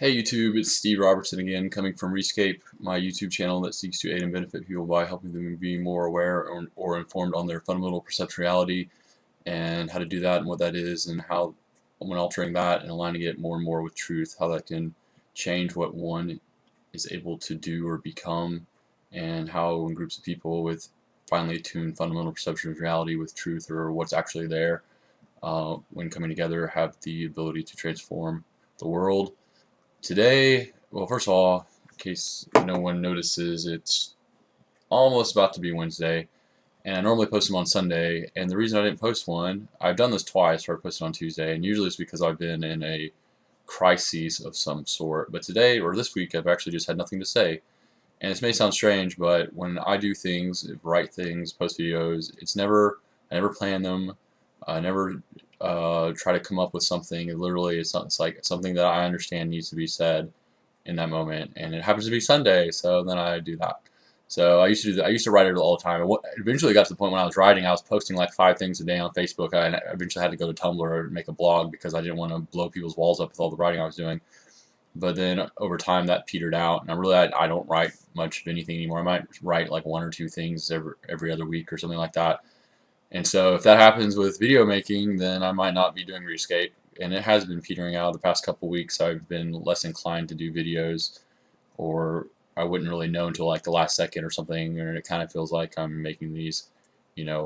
Hey YouTube, it's Steve Robertson again, coming from Rescape, my YouTube channel that seeks to aid and benefit people by helping them be more aware or informed on their fundamental perceptual reality and how to do that and what that is and how, when altering that and aligning it more and more with truth, how that can change what one is able to do or become, and how when groups of people with finely attuned fundamental perception of reality with truth or what's actually there, when coming together, have the ability to transform the world. Today, well, first of all, in case no one notices, it's almost about to be Wednesday, and I normally post them on Sunday, and the reason I didn't post one, I've done this twice where I posted on Tuesday, and usually it's because I've been in a crisis of some sort, but today, or this week, I've actually just had nothing to say, and this may sound strange, but when I do things, write things, post videos, I never plan them, I never try to come up with something. It literally is it's like something that I understand needs to be said in that moment, and it happens to be Sunday, so then I do that. So I used to do that. I used to write it all the time. And eventually got to the point when I was writing, I was posting like 5 things a day on Facebook. I eventually had to go to Tumblr and make a blog because I didn't want to blow people's walls up with all the writing I was doing. But then over time that petered out, and I don't write much of anything anymore. I might write like 1 or 2 things every other week or something like that. And so if that happens with video making, then I might not be doing Rescape. And it has been petering out the past couple weeks. I've been less inclined to do videos, or I wouldn't really know until like the last second or something, and it kind of feels like I'm making these,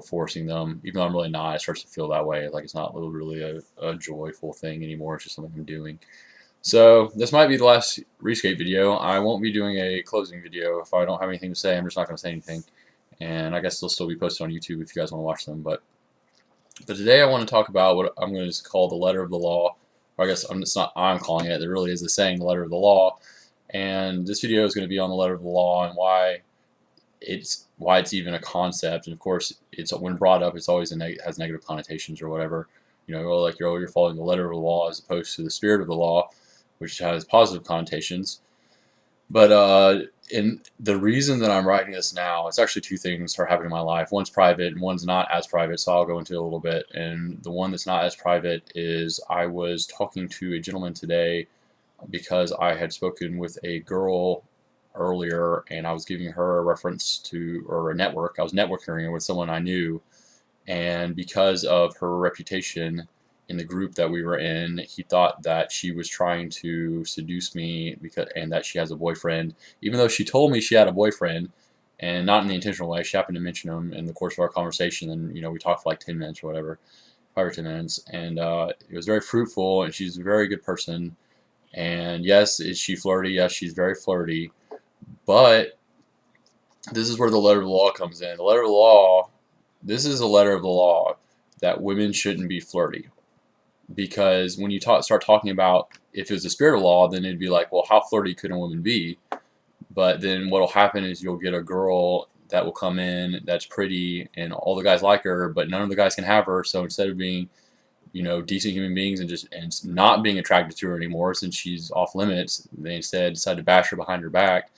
forcing them. Even though I'm really not, it starts to feel that way. Like it's not really a joyful thing anymore. It's just something I'm doing. So this might be the last Rescape video. I won't be doing a closing video. If I don't have anything to say, I'm just not going to say anything. And I guess they'll still be posted on YouTube if you guys want to watch them. But today I want to talk about what I'm going to call the letter of the law. Or I guess it's not I'm calling it. There really is a saying, the letter of the law. And this video is going to be on the letter of the law and why it's even a concept. And of course, it's when brought up, it's always has negative connotations or whatever. Like you're following the letter of the law as opposed to the spirit of the law, which has positive connotations. But and the reason that I'm writing this now, it's actually 2 things are happening in my life. One's private and one's not as private, so I'll go into it a little bit. And the one that's not as private is I was talking to a gentleman today because I had spoken with a girl earlier, and I was giving her a reference to, or a network. I was networking with someone I knew, and because of her reputation in the group that we were in, he thought that she was trying to seduce me and that she has a boyfriend, even though she told me she had a boyfriend, and not in the intentional way. She happened to mention him in the course of our conversation, and we talked for like 10 minutes or whatever, 5 or 10 minutes, and it was very fruitful, and she's a very good person. And yes, is she flirty? Yes, she's very flirty, but this is where the letter of the law comes in. The letter of the law, this is a letter of the law that women shouldn't be flirty. Because when you start talking about if it was the spirit of law, then it'd be like, well, how flirty could a woman be? But then what'll happen is you'll get a girl that will come in that's pretty, and all the guys like her, but none of the guys can have her. So instead of being, decent human beings and not being attracted to her anymore since she's off limits, they instead decide to bash her behind her back.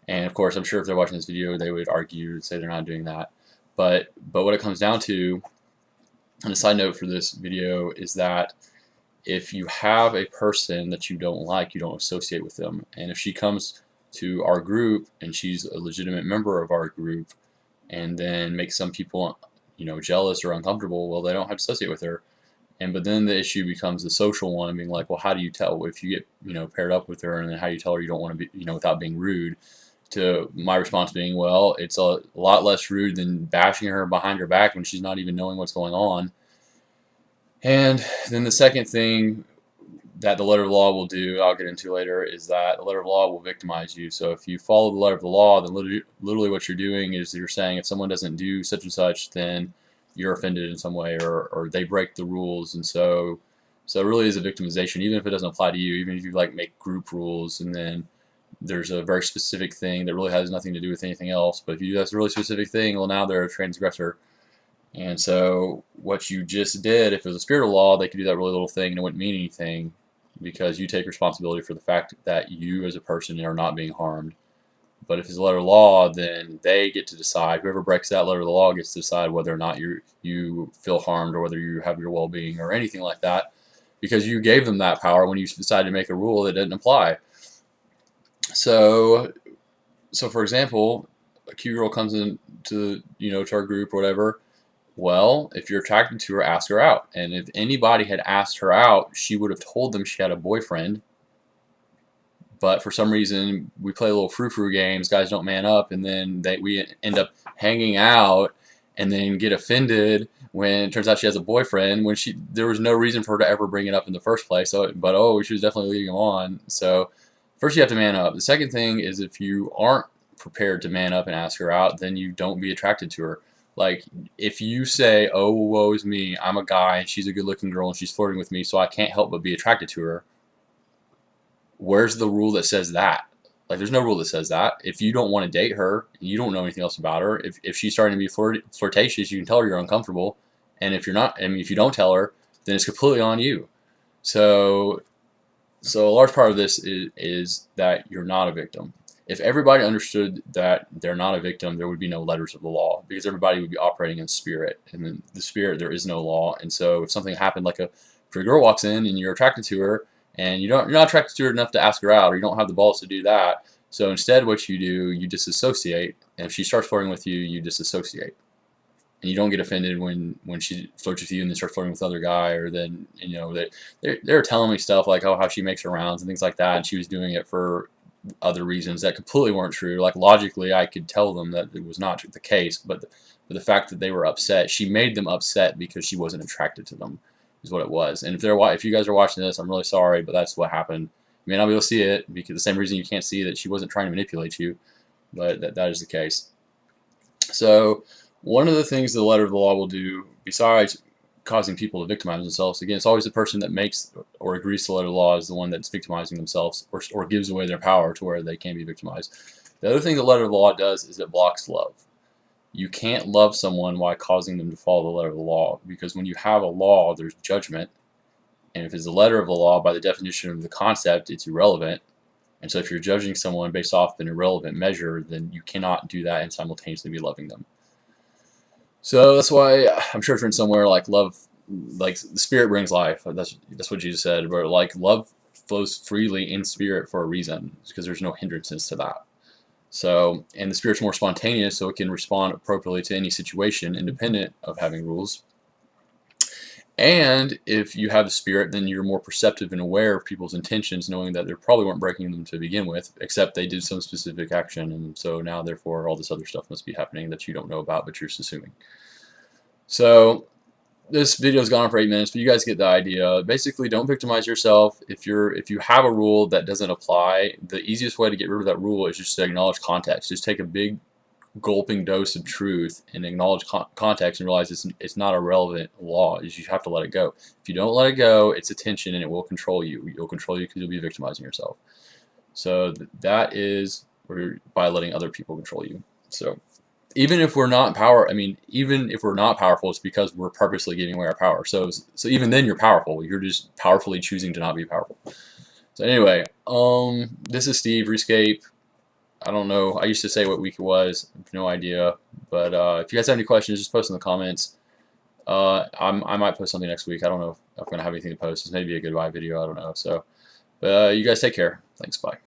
And of course, I'm sure if they're watching this video, they would argue and say they're not doing that. But what it comes down to, and a side note for this video, is that if you have a person that you don't like, you don't associate with them. And if she comes to our group and she's a legitimate member of our group and then makes some people, jealous or uncomfortable, well, they don't have to associate with her. But then the issue becomes the social one, being like, well, how do you tell if you get, paired up with her, and then how do you tell her you don't want to be, without being rude? To my response being, well, it's a lot less rude than bashing her behind her back when she's not even knowing what's going on. And then the second thing that the letter of the law will do, I'll get into later, is that the letter of the law will victimize you. So if you follow the letter of the law, then literally what you're doing is you're saying if someone doesn't do such and such, then you're offended in some way, or they break the rules. And so it really is a victimization, even if it doesn't apply to you, even if you make group rules and then there's a very specific thing that really has nothing to do with anything else. But if you do that really specific thing, well, now they're a transgressor. And so what you just did, if it was a spirit of law, they could do that really little thing and it wouldn't mean anything, because you take responsibility for the fact that you as a person are not being harmed. But if it's a letter of law, then they get to decide. Whoever breaks that letter of the law gets to decide whether or not you feel harmed or whether you have your well-being or anything like that. because you gave them that power when you decided to make a rule that didn't apply. So for example, a cute girl comes into, to our group or whatever. Well, if you're attracted to her, ask her out. And if anybody had asked her out, she would have told them she had a boyfriend. But for some reason, we play little frou-frou games, guys don't man up, and then we end up hanging out and then get offended when it turns out she has a boyfriend, when there was no reason for her to ever bring it up in the first place. But oh, she was definitely leading him on. So first you have to man up. The second thing is, if you aren't prepared to man up and ask her out, then you don't be attracted to her. Like, if you say, oh, woe is me, I'm a guy and she's a good-looking girl and she's flirting with me, so I can't help but be attracted to her, where's the rule that says that? Like, there's no rule that says that. If you don't want to date her, you don't know anything else about her. If she's starting to be flirtatious, you can tell her you're uncomfortable. And if you're not, I mean, if you don't tell her, then it's completely on you. So a large part of this is that you're not a victim. If everybody understood that they're not a victim, there would be no letters of the law, because everybody would be operating in spirit. And in the spirit, there is no law. And so if something happened, like if a girl walks in and you're attracted to her, and you're not attracted to her enough to ask her out, or you don't have the balls to do that, so instead what you do, you disassociate. And if she starts flirting with you, you disassociate. And you don't get offended when she flirts with you and then starts flirting with another guy, or then, they're telling me stuff like, oh, how she makes her rounds and things like that, and she was doing it for other reasons that completely weren't true. Like, logically, I could tell them that it was not the case, but the fact that they were upset, she made them upset because she wasn't attracted to them, is what it was. And if you guys are watching this, I'm really sorry, but that's what happened. You may not be able to see it, because the same reason you can't see that she wasn't trying to manipulate you, but that is the case. So one of the things the letter of the law will do, besides causing people to victimize themselves, again, it's always the person that makes or agrees to the letter of the law is the one that's victimizing themselves, or gives away their power to where they can be victimized. The other thing the letter of the law does is it blocks love. You can't love someone while causing them to follow the letter of the law, because when you have a law, there's judgment. And if it's the letter of the law, by the definition of the concept, it's irrelevant. And so if you're judging someone based off an irrelevant measure, then you cannot do that and simultaneously be loving them. So that's why I'm sure it's written somewhere, like, love, like the spirit brings life. That's what Jesus said. But like, love flows freely in spirit for a reason, because there's no hindrances to that. So, and the spirit's more spontaneous, so it can respond appropriately to any situation, independent of having rules. And if you have the spirit, then you're more perceptive and aware of people's intentions, knowing that they probably weren't breaking them to begin with, except they did some specific action, and so now, therefore, all this other stuff must be happening that you don't know about, but you're just assuming. So this video's gone on for 8 minutes, but you guys get the idea. Basically, don't victimize yourself. If you have a rule that doesn't apply, the easiest way to get rid of that rule is just to acknowledge context. Just take a big gulping dose of truth and acknowledge context and realize it's not a relevant law. You have to let it go. If you don't let it go, it's a tension and it will control you. It will control you because you'll be victimizing yourself. So that is by letting other people control you. So even if we're not even if we're not powerful, it's because we're purposely giving away our power. So even then you're powerful. You're just powerfully choosing to not be powerful. So anyway, this is Steve, Rescape. I don't know. I used to say what week it was. I have no idea. But if you guys have any questions, just post in the comments. I might post something next week. I don't know if I'm going to have anything to post. This may be a goodbye video. I don't know. So, you guys take care. Thanks. Bye.